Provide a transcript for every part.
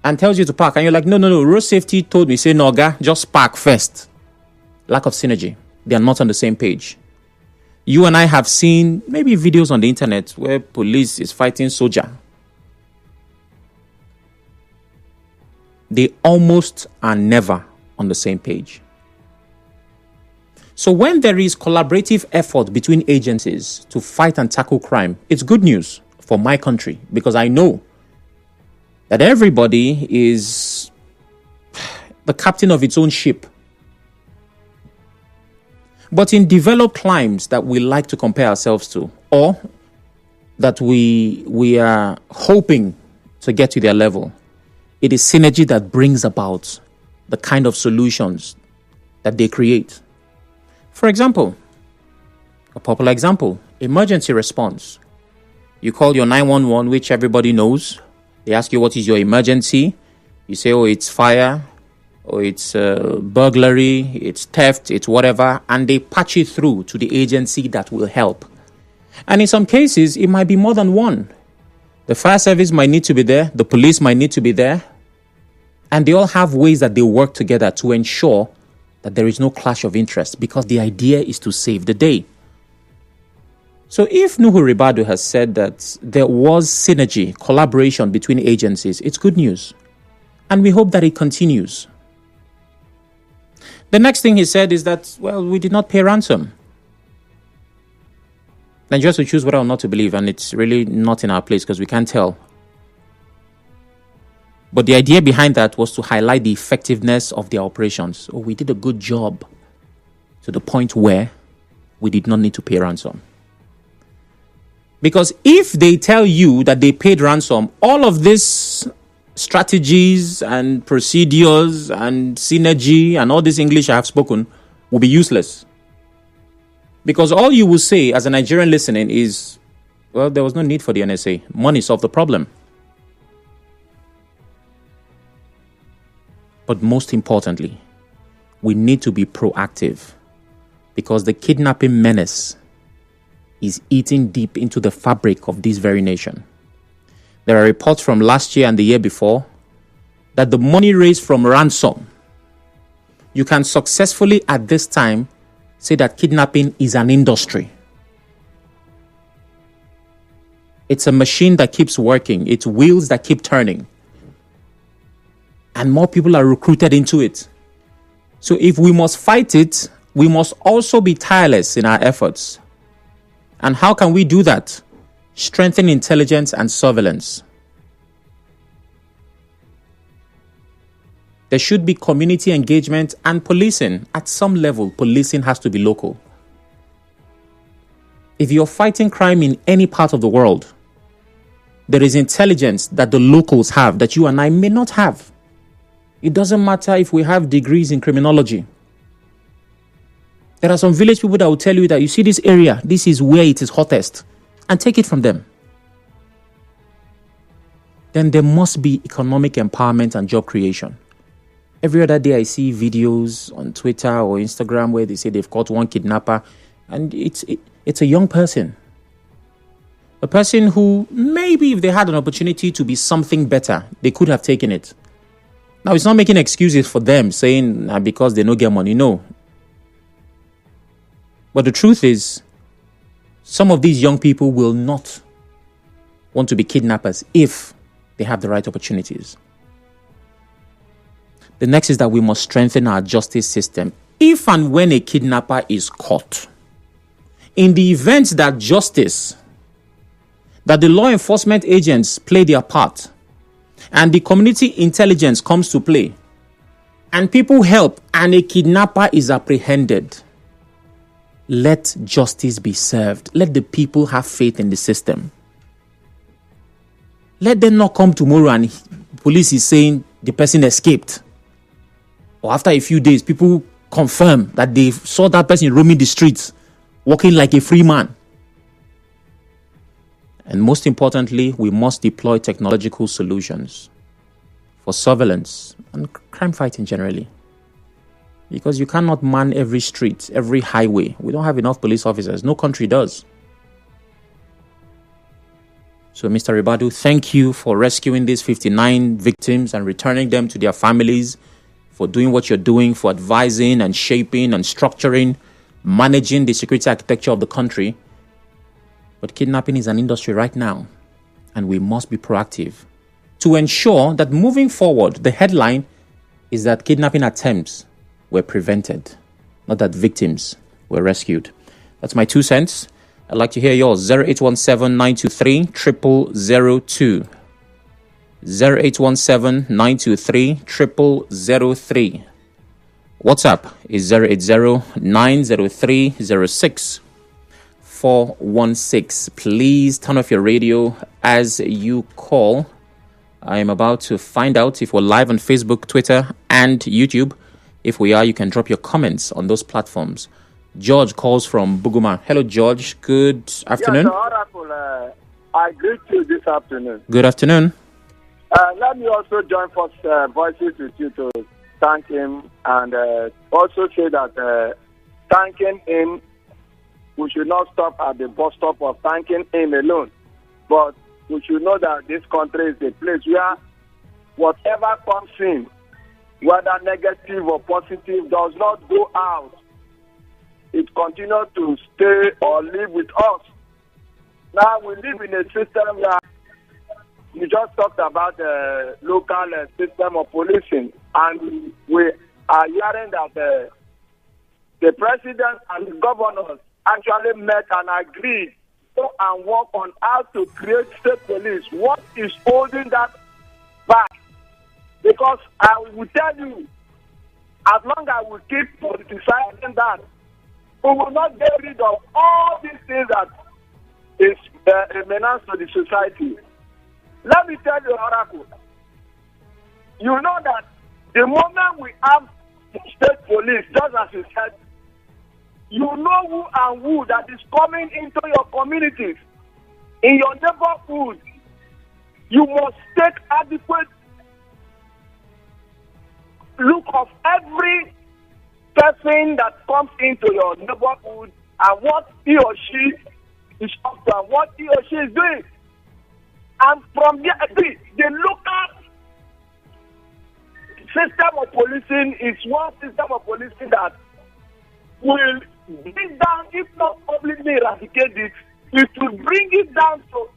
and tells you to park, and you're like, no, road safety told me, say, no, guy, just park first. Lack of synergy. They are not on the same page. You and I have seen maybe videos on the internet where police is fighting soldier. They almost are never on the same page. So when there is collaborative effort between agencies to fight and tackle crime, it's good news for my country, because I know that everybody is the captain of its own ship. But in developed climes that we like to compare ourselves to, or that we are hoping to get to their level, it is synergy that brings about the kind of solutions that they create. For example, a popular example, emergency response. You call your 911, which everybody knows. They ask you, what is your emergency? You say, oh, it's fire, or it's burglary, it's theft, it's whatever. And they patch it through to the agency that will help. And in some cases, it might be more than one. The fire service might need to be there. The police might need to be there. And they all have ways that they work together to ensure that there is no clash of interest, because the idea is to save the day. So if Nuhu Ribadu has said that there was synergy, collaboration between agencies, it's good news. And we hope that it continues. The next thing he said is that, well, we did not pay ransom. And just to choose whether or not to believe, and it's really not in our place because we can't tell. But the idea behind that was to highlight the effectiveness of their operations. Oh, we did a good job to the point where we did not need to pay ransom. Because if they tell you that they paid ransom, all of these strategies and procedures and synergy and all this English I have spoken will be useless. Because all you will say as a Nigerian listening is, well, there was no need for the NSA. Money solved the problem. But most importantly, we need to be proactive, because the kidnapping menace is eating deep into the fabric of this very nation. There are reports from last year and the year before that the money raised from ransom, you can successfully at this time say that kidnapping is an industry. It's a machine that keeps working. It's wheels that keep turning. And more people are recruited into it. So if we must fight it, we must also be tireless in our efforts. And how can we do that? Strengthen intelligence and surveillance. There should be community engagement and policing. At some level, policing has to be local. If you're fighting crime in any part of the world, there is intelligence that the locals have that you and I may not have. It doesn't matter if we have degrees in criminology. There are some village people that will tell you that, you see this area, this is where it is hottest, and take it from them. Then there must be economic empowerment and job creation. Every other day I see videos on Twitter or Instagram where they say they've caught one kidnapper, and it's a young person. A person who maybe if they had an opportunity to be something better, they could have taken it. Now, it's not making excuses for them saying because they don't get money. No. But the truth is, some of these young people will not want to be kidnappers if they have the right opportunities. The next is that we must strengthen our justice system. If and when a kidnapper is caught, in the event that justice, that the law enforcement agents play their part, and the community intelligence comes to play, and people help, and a kidnapper is apprehended, let justice be served. Let the people have faith in the system. Let them not come tomorrow and police is saying the person escaped. Or after a few days, people confirm that they saw that person roaming the streets, walking like a free man. And most importantly, we must deploy technological solutions for surveillance and crime fighting generally. Because you cannot man every street, every highway. We don't have enough police officers. No country does. So, Mr. Ribadu, thank you for rescuing these 59 victims and returning them to their families, for doing what you're doing, for advising and shaping and structuring, managing the security architecture of the country. But kidnapping is an industry right now, and we must be proactive to ensure that moving forward, the headline is that kidnapping attempts were prevented, not that victims were rescued. That's my 2 cents. I'd like to hear yours. 0817-923-0002. 0817-923-0003. WhatsApp is 080-903-06-416. Please turn off your radio as you call. I am about to find out if we're live on Facebook, Twitter, and YouTube. If we are, you can drop your comments on those platforms. George calls from Buguma. Hello, George. Good afternoon. Yes, Oracle, I greet you this afternoon. Good afternoon. Let me also join first voices with you to thank him, and also say that thanking him, we should not stop at the bus stop of thanking him alone, but we should know that this country is a place where whatever comes in, whether negative or positive, does not go out. It continues to stay or live with us. Now we live in a system where you just talked about the local system of policing, and we are hearing that the president and the governors actually met and agreed and work on how to create state police. What is holding that back? Because I will tell you, as long as we keep politicizing that, we will not get rid of all these things that is a menace to the society. Let me tell you, Oracle, you know that the moment we have state police, just as you said, you know who and who that is coming into your communities, in your neighborhood. You must take adequate look of every person that comes into your neighborhood and what he or she is up to and what he or she is doing. And from there, the local system of policing is one system of policing that will bring down, if not completely eradicate it, it will bring it down to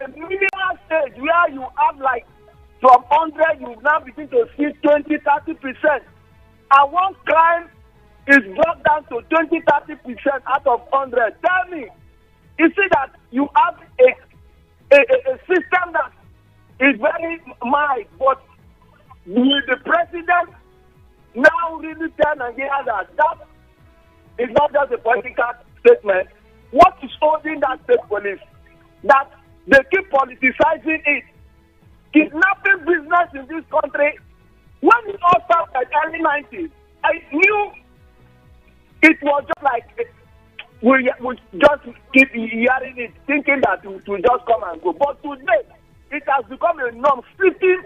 a minimal stage where you have like from 100, you now begin to see 20-30%. And one crime is brought down to 20-30% out of 100. Tell me, you see that you have a system that is very mild, but will the president now really turn and hear that is not just a political statement? What is holding that state police? That they keep politicizing it. Kidnapping business in this country, when it all started in the early 90s, I knew it was just like we just keep hearing it, thinking that it will just come and go. But today, it has become a norm, sitting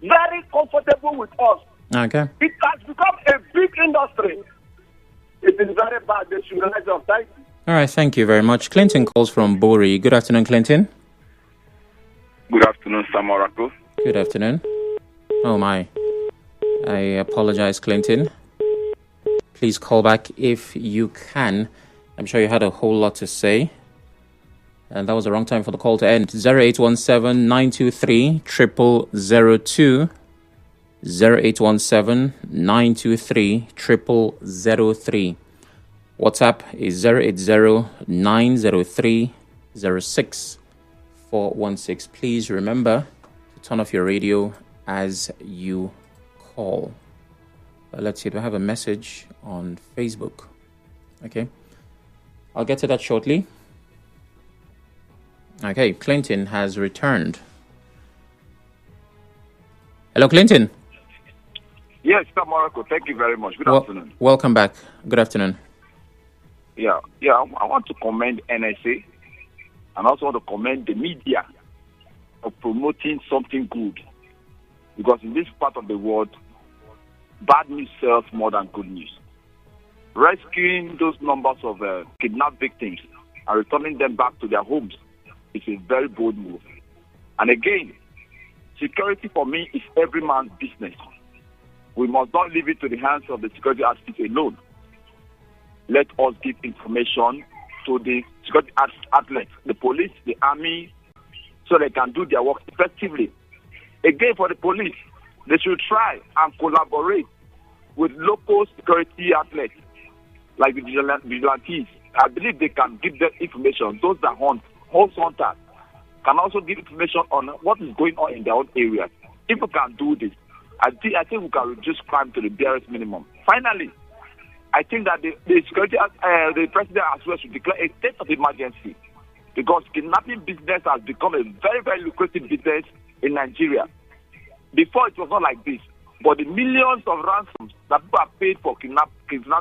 very comfortable with us. Okay. It has become a big industry. It is very bad. They should realize of time. All right, thank you very much. Clinton calls from Bori. Good afternoon, Clinton. Good afternoon, Sam Oracle. Good afternoon. Oh, my. I apologize, Clinton. Please call back if you can. I'm sure you had a whole lot to say. And that was the wrong time for the call to end. 0817-923-0002. 0817-923-0003. WhatsApp is 080-903-06-416. Please remember to turn off your radio as you call. Let's see, do I have a message on Facebook? Okay. I'll get to that shortly. Okay, Clinton has returned. Hello, Clinton. Yes, Sam Oracle. Thank you very much. Good afternoon. Welcome back. Good afternoon. Yeah. I want to commend NSA and also want to commend the media for promoting something good. Because in this part of the world, bad news sells more than good news. Rescuing those numbers of kidnapped victims and returning them back to their homes It's a very bold move. And again, security for me is every man's business. We must not leave it to the hands of the security agencies alone. Let us give information to the security outlets, the police, the army, so they can do their work effectively. Again, for the police, they should try and collaborate with local security outlets like the vigilantes. I believe they can give them information. Those that hunt, horse hunters, can also give information on what is going on in their own areas. If we can do this, I think we can reduce crime to the barest minimum. Finally, I think that the president as well should declare a state of emergency, because kidnapping business has become a very, very lucrative business in Nigeria. Before it was not like this, but the millions of ransoms that people have paid for kidnap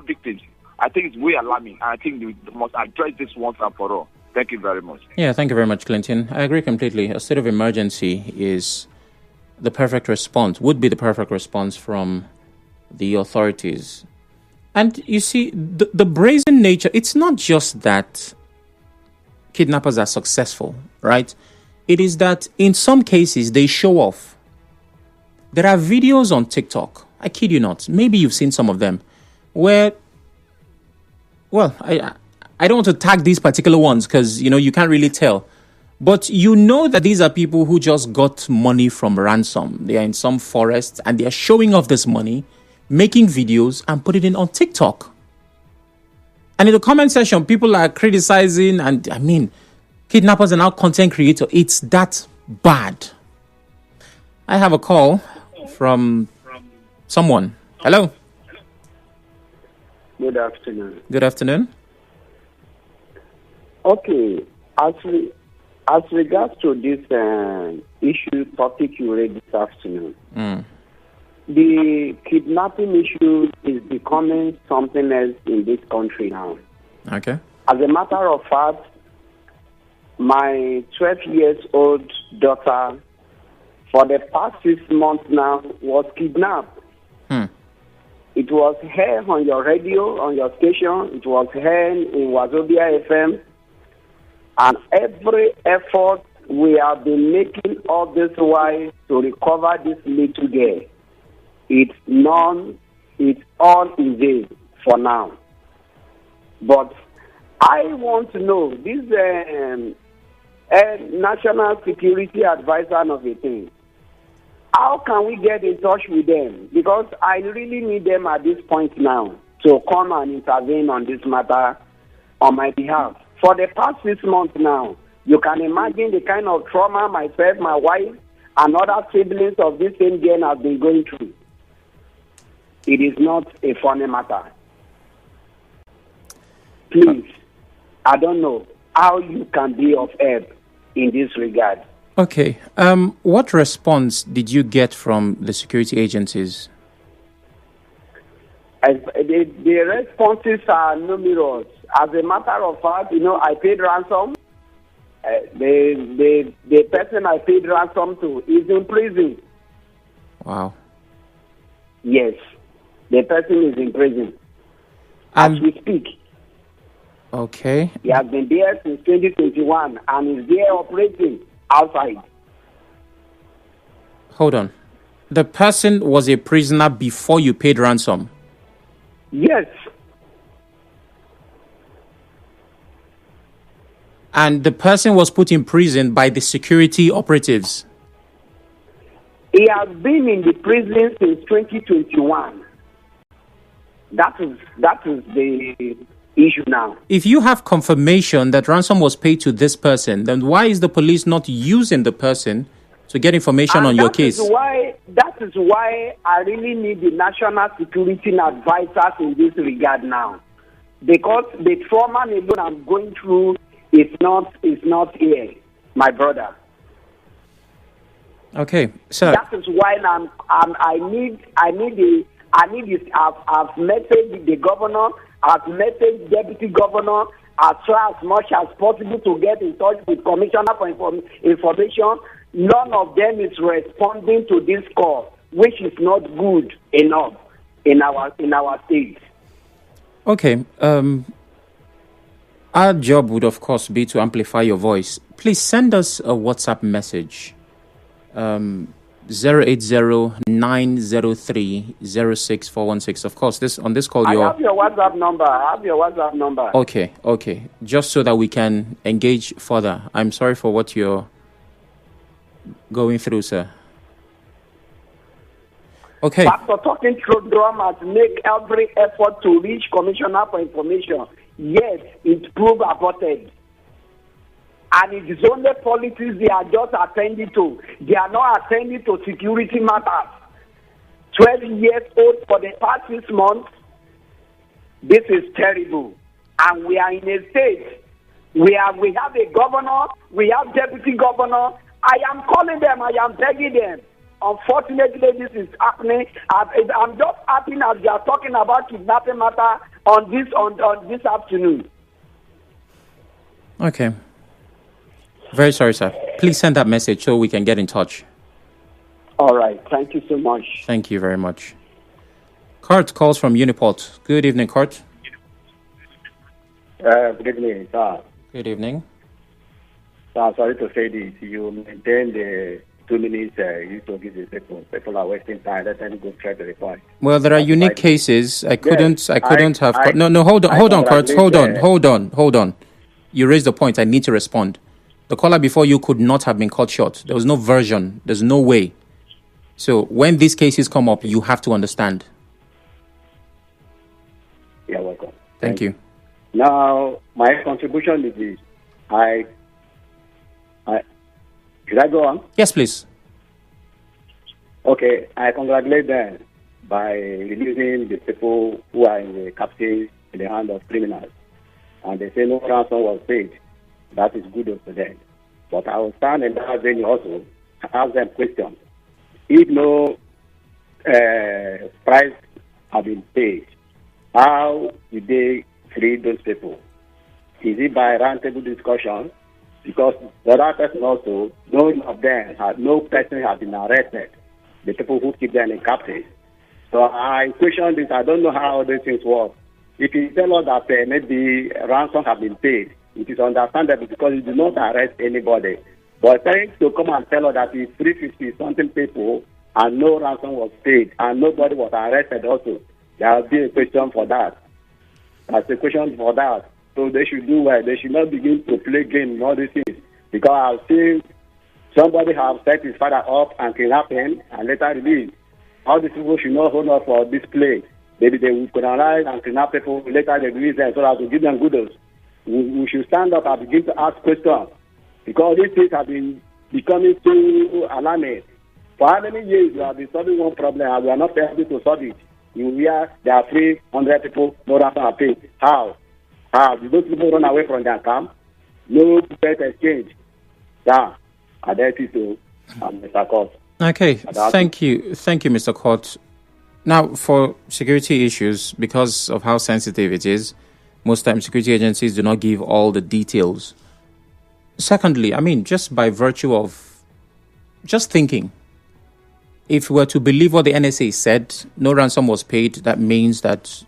victims, I think it's way alarming, and I think we must address this once and for all. Thank you very much. Yeah, thank you very much, Clinton. I agree completely. A state of emergency is the perfect response, would be the perfect response from the authorities. And you see, the brazen nature, it's not just that kidnappers are successful, right? It is that in some cases, they show off. There are videos on TikTok, I kid you not, maybe you've seen some of them, where, well, I don't want to tag these particular ones because, you can't really tell. But you know that these are people who just got money from ransom. They are in some forest and they are showing off this money, making videos and put it in on TikTok. And in the comment section, people are criticizing, and kidnappers are now content creators. It's that bad. I have a call from someone. Hello. Good afternoon. Good afternoon. Okay, as regards to this topic you raised this afternoon, the kidnapping issue is becoming something else in this country now. Okay. As a matter of fact, my 12-year-old daughter, for the past 6 months now, was kidnapped. It was heard on your radio, on your station. It was heard in Wazobia FM. And every effort we have been making all this while to recover this little girl, it's all in vain for now. But I want to know, this National Security Advisor of a thing, how can we get in touch with them? Because I really need them at this point now to come and intervene on this matter on my behalf. For the past 6 months now, you can imagine the kind of trauma myself, my wife, and other siblings of this same girl have been going through. It is not a funny matter. Please, I don't know how you can be of help in this regard. Okay. What response did you get from the security agencies? The responses are numerous. As a matter of fact, I paid ransom. The person I paid ransom to is in prison. Wow. Yes, the person is in prison as we speak. Okay. He has been there since 2021 and is there operating outside. Hold on. The person was a prisoner before you paid ransom? Yes. And the person was put in prison by the security operatives? He has been in the prison since 2021. That is the issue now. If you have confirmation that ransom was paid to this person, then why is the police not using the person to get information on your case? That is why I really need the national security advisors in this regard now. Because the trauma alone I'm going through is not here, my brother. Okay, sir. That is why I've messaged the governor, I've messaged deputy governor, I try as much as possible to get in touch with commissioner for information. None of them is responding to this call, which is not good enough in our state. Okay. Our job would, of course, be to amplify your voice. Please send us a WhatsApp message. 080-903-06416. Of course, on this call, I have your WhatsApp number. Okay. Just so that we can engage further. I'm sorry for what you're going through, sir. Okay. Pastor Talking Through Drum must make every effort to reach Commissioner for Information. Yet, it proved aborted. And it is only politics they are just attending to. They are not attending to security matters. 12 years old for the past 6 months. This is terrible. And we are in a state where we have a governor, we have deputy governor. I am calling them, I am begging them. Unfortunately, this is happening. I'm just happy as they are talking about kidnapping matter on this afternoon. Okay. Very sorry, sir. Please send that message so we can get in touch. All right. Thank you so much. Thank you very much. Kurt calls from Uniport. Good evening, Kurt. Good evening, sir. Good evening. Sir, sorry to say this. You maintain the 2 minutes you to give the people. People are wasting time. Let them go try to report. Well, there are unique cases. I couldn't have. No, hold on, Kurt. Hold on. You raised the point. I need to respond. The caller before you could not have been cut short. There was no version. There's no way. So when these cases come up, you have to understand. You're welcome. Thank you. Now, my contribution is this. Should I go on? Yes, please. Okay, I congratulate them by releasing the people who are in the captive in the hand of criminals. And they say no ransom was paid. That is good for them. But I will stand in that venue also and ask them questions. If no price have been paid, how did they free those people? Is it by roundtable discussion? Because the other person also, none of them no person has been arrested. The people who keep them in captive. So I question this. I don't know how these things work. If you tell us that maybe ransom have been paid, it is understandable because you do not arrest anybody. But trying to come and tell us that it's 350 something people and no ransom was paid and nobody was arrested also, there will be a question for that. That's a question for that. So they should do well. They should not begin to play games in all these things. Because I've seen somebody have set his father up and kidnapped him and later released. All these people should not hold up for display. Maybe they will colonize and kidnap people, later they release them so that to give them kudos. We should stand up and begin to ask questions. Because these things have been becoming too alarming. For how many years we have been solving one problem and we are not able to solve it? You hear there are 300 people, no ransom are paid. How? Did those people run away from their camp? No bet exchange. Yeah. I dare you to Mr. Court. Okay. Thank you, Mr. Court. Now, for security issues, because of how sensitive it is, most times security agencies do not give all the details. Secondly, just by virtue of just thinking, if we were to believe what the NSA said, no ransom was paid, that means that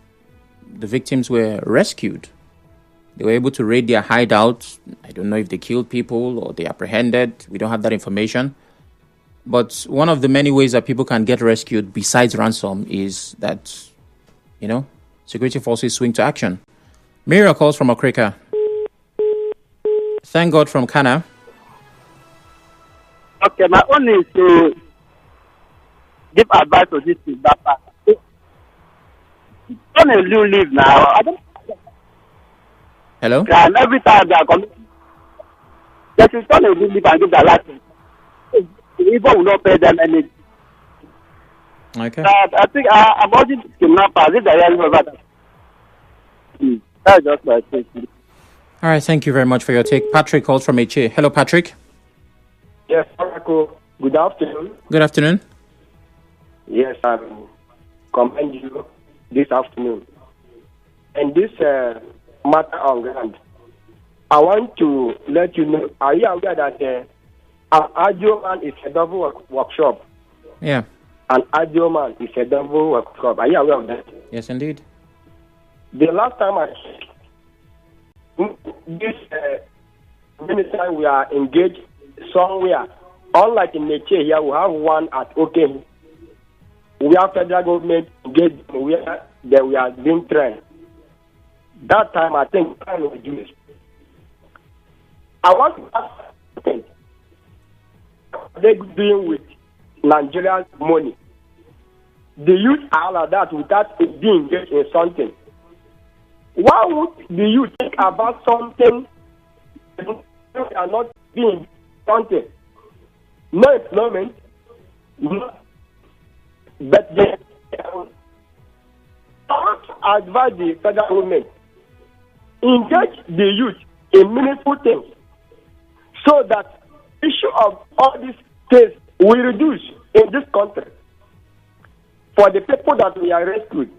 the victims were rescued. They were able to raid their hideout. I don't know if they killed people or they apprehended. We don't have that information. But one of the many ways that people can get rescued besides ransom is that, security forces swing to action. Mira calls from Okrika. Thank God from Kana. Okay, my own is to give advice to this thing. Don't you leave now? I don't. Hello? And every time they are coming, they should turn a leave and give their license. People will not pay them anything. Okay. I think I'm watching kidnappers. If they are over that. That's just my take. All right, thank you very much for your take. Patrick calls from HA. Hello, Patrick. Yes, Oracle. Good afternoon. Good afternoon. Yes, I commend you this afternoon. And this matter on ground, I want to let you know, are you aware that an audio man is a double workshop? Yeah. An audio man is a double workshop. Are you aware of that? Yes, indeed. The last time this minister we are engaged somewhere, unlike in Nigeria here, we have one at OK. We have federal government engaged where we are being trained. That time, I think, time was reduced. I want to ask they doing with Nigerian money. They use all of that without being engaged in something. Why would the youth think about something they are not being something? No employment, no, but they don't advise the federal government engage the youth in meaningful things so that issue of all these things will reduce in this country. For the people that we are rescued,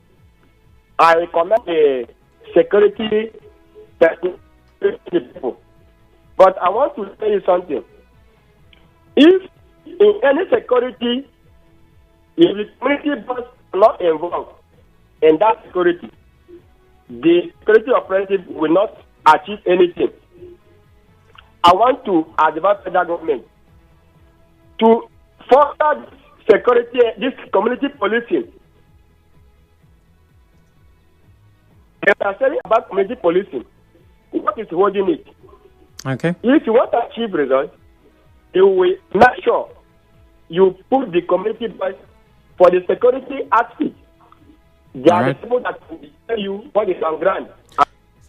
I recommend the security people. But I want to tell you something. If in any security, if the community was not involved in that security, the security operative will not achieve anything. I want to advise federal government to foster security, this community policing. If you are saying about community policing, what is holding it? Okay. If you want to achieve results, you will make sure you put the community voice for the security aspect. They are the people that will tell you what is on ground.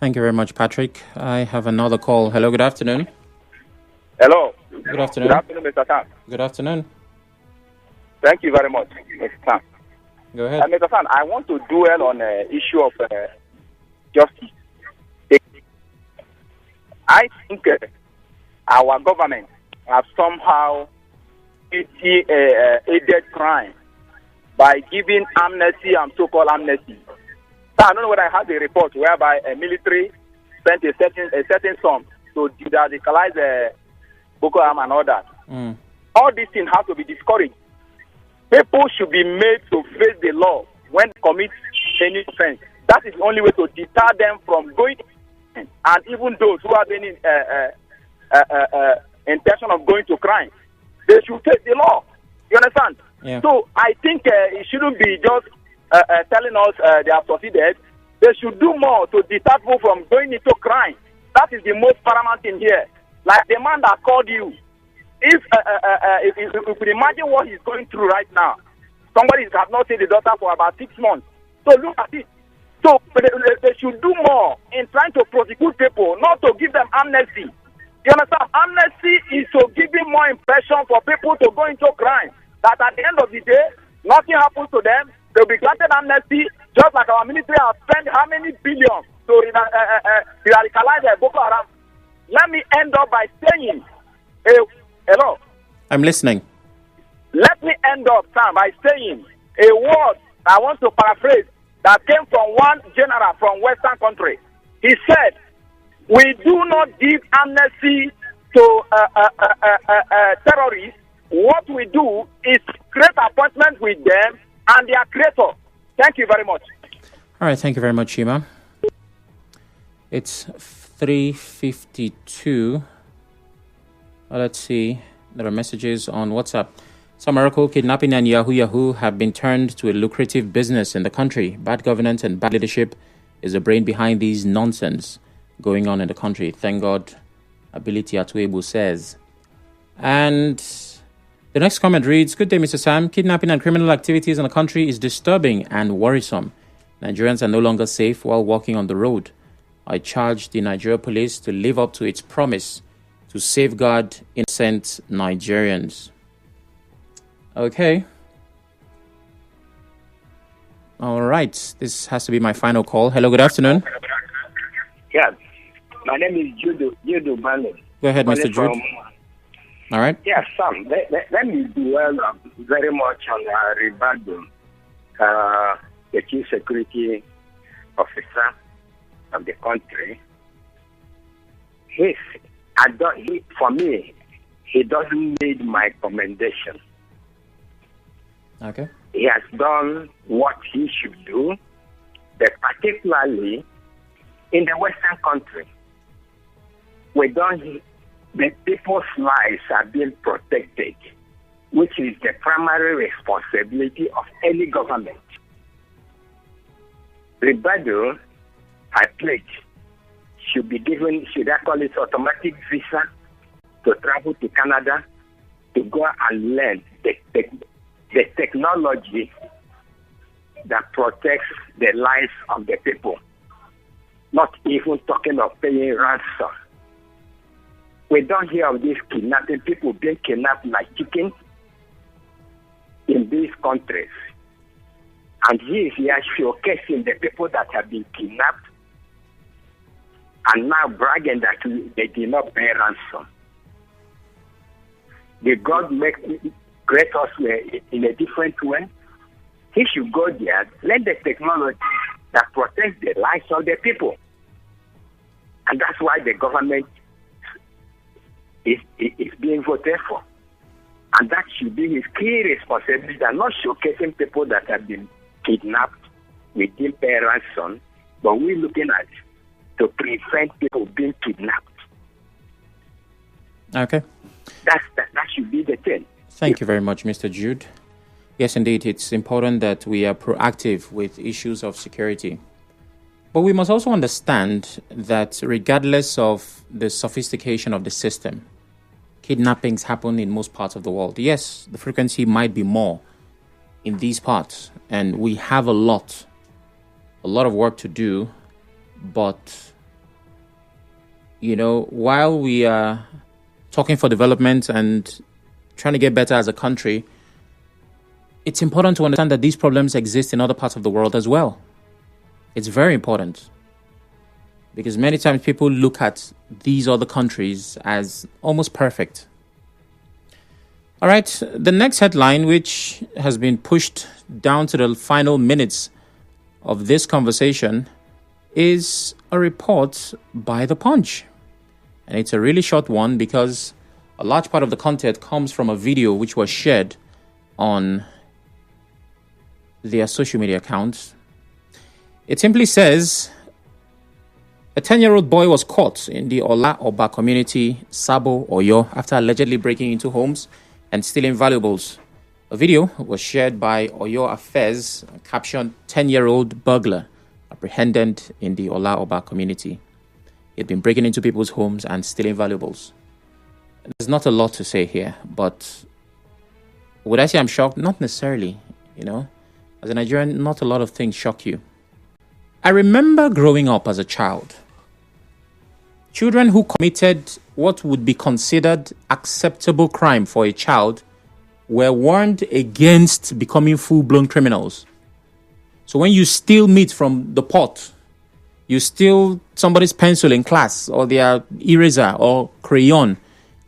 Thank you very much, Patrick. I have another call. Hello, good afternoon. Hello. Good afternoon. Good afternoon, Mr. Sam. Good afternoon. Thank you very much, Mr. Sam. Go ahead. Mr. Sam, I want to dwell on the issue of justice. I think our government have somehow aided crime by giving amnesty and so-called amnesty. So I don't know whether I have a report whereby a military spent a certain sum to radicalize Boko Haram and all that. All these things have to be discouraged. People should be made to face the law when they commit any offense. That is the only way to deter them from going. And even those who have any intention of going to crime, they should face the law. You understand? Yeah. So I think it shouldn't be just telling us they have succeeded. They should do more to deter people from going into crime. That is the most paramount thing here. Like the man that called you. If you could imagine what he's going through right now, somebody has not seen the daughter for about 6 months. So look at it. So they should do more in trying to prosecute people, not to give them amnesty. You understand? Amnesty is to give them more impression for people to go into crime. That at the end of the day, nothing happens to them. They'll be granted amnesty, just like our military have spent how many billions to radicalize Boko Haram. Let me end up by saying, hello? I'm listening. Let me end up, Sam, by saying a word I want to paraphrase that came from one general from Western country. He said, we do not give amnesty to terrorists. What we do is create appointments with them and their creator. Thank you very much. All right, thank you very much, Shima. It's 3:52. Let's see. There are messages on WhatsApp. Samarako, kidnapping and Yahoo have been turned to a lucrative business in the country. Bad governance and bad leadership is the brain behind these nonsense going on in the country. Thank God, Ability Atuebu says. And the next comment reads, good day, Mr. Sam. Kidnapping and criminal activities in the country is disturbing and worrisome. Nigerians are no longer safe while walking on the road. I charge the Nigeria police to live up to its promise to safeguard innocent Nigerians. Okay. All right. This has to be my final call. Hello, good afternoon. Yes. My name is Judo Bale. Go ahead, Mr. Jude. All right. Yes, Sam. Let me dwell very much on Ribadu, the chief security officer of the country. For me, he doesn't need my commendation. Okay. He has done what he should do, but particularly in the Western country. the people's lives are being protected, which is the primary responsibility of any government. Rebuttal, I pledge, should be given, should I call it automatic visa to travel to Canada to go and learn the technology that protects the lives of the people. Not even talking of paying ransom. We don't hear of this kidnapping, people being kidnapped like chickens in these countries. And he is here showcasing the people that have been kidnapped and now bragging that they did not pay ransom. Did God create us in a different way? He should go there, let the technology that protects the lives of the people. And that's why the government is being voted for. And that should be his key responsibility, and not showcasing people that have been kidnapped within pay ransom, but we're looking at to prevent people being kidnapped. Okay. That should be the thing. Thank you very much, Mr. Jude. Yes, indeed, it's important that we are proactive with issues of security. But we must also understand that regardless of the sophistication of the system, kidnappings happen in most parts of the world. Yes, the frequency might be more in these parts, and we have a lot of work to do. But, while we are talking for development and trying to get better as a country, it's important to understand that these problems exist in other parts of the world as well. It's very important, because many times people look at these other countries as almost perfect. All right, the next headline, which has been pushed down to the final minutes of this conversation, is a report by The Punch. And it's a really short one because a large part of the content comes from a video which was shared on their social media accounts. It simply says, a 10-year-old boy was caught in the Ola Oba community, Sabo, Oyo, after allegedly breaking into homes and stealing valuables. A video was shared by Oyo Affairs, captioned 10-year-old burglar apprehended in the Ola Oba community. He'd been breaking into people's homes and stealing valuables. There's not a lot to say here, but would I say I'm shocked? Not necessarily, As a Nigerian, not a lot of things shock you. I remember growing up as a child. Children who committed what would be considered acceptable crime for a child were warned against becoming full-blown criminals. So when you steal meat from the pot, you steal somebody's pencil in class or their eraser or crayon,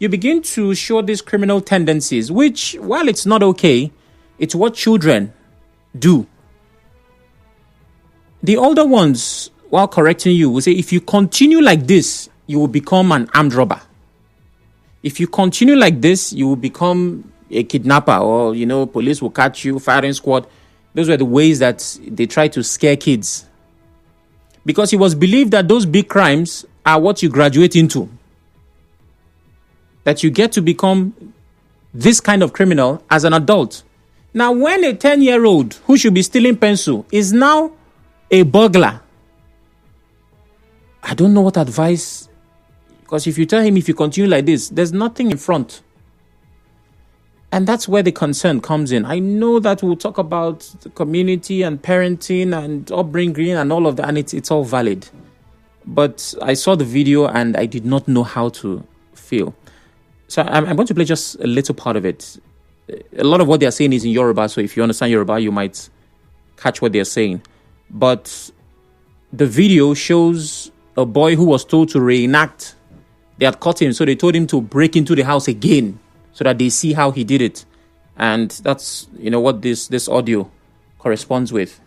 you begin to show these criminal tendencies, which, while it's not okay, it's what children do. The older ones, while correcting you, will say, if you continue like this, you will become an armed robber. If you continue like this, you will become a kidnapper, or, police will catch you, firing squad. Those were the ways that they try to scare kids. Because it was believed that those big crimes are what you graduate into. That you get to become this kind of criminal as an adult. Now, when a 10-year-old who should be stealing pencil is now a burglar, I don't know what advice, because if you tell him if you continue like this, there's nothing in front. And that's where the concern comes in. I know that we'll talk about the community and parenting and upbringing and all of that, and it's all valid. But I saw the video and I did not know how to feel. So I'm going to play just a little part of it. A lot of what they're saying is in Yoruba, so if you understand Yoruba, you might catch what they're saying. But the video shows a boy who was told to reenact. They had caught him, so they told him to break into the house again so that they see how he did it. And that's, what this audio corresponds with.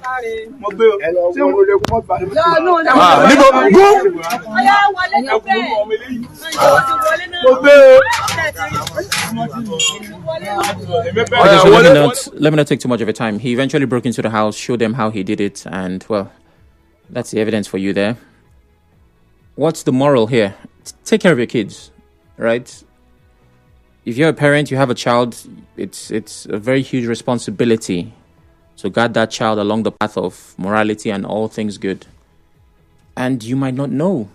Okay, so let me not take too much of your time. He eventually broke into the house, showed them how he did it, and well, that's the evidence for you there. What's the moral here? Take care of your kids, right? If you're a parent, you have a child, it's a very huge responsibility to guide that child along the path of morality and all things good. And you might not know.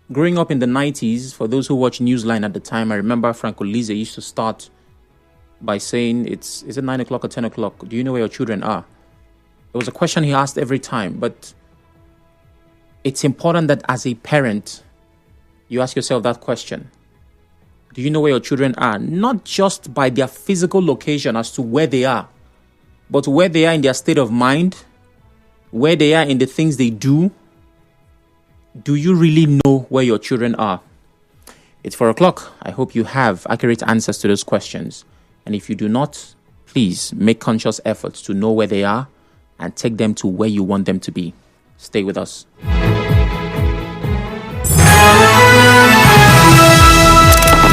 Growing up in the 90s, for those who watched Newsline at the time, I remember Franco Lise used to start by saying, is it 9 o'clock or 10 o'clock? Do you know where your children are? It was a question he asked every time, but it's important that as a parent, you ask yourself that question. Do you know where your children are? Not just by their physical location as to where they are, but where they are in their state of mind, where they are in the things they do. Do you really know where your children are? It's 4 o'clock. I hope you have accurate answers to those questions. And if you do not, please make conscious efforts to know where they are and take them to where you want them to be. Stay with us.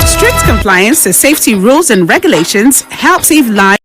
Strict compliance to safety rules and regulations help save lives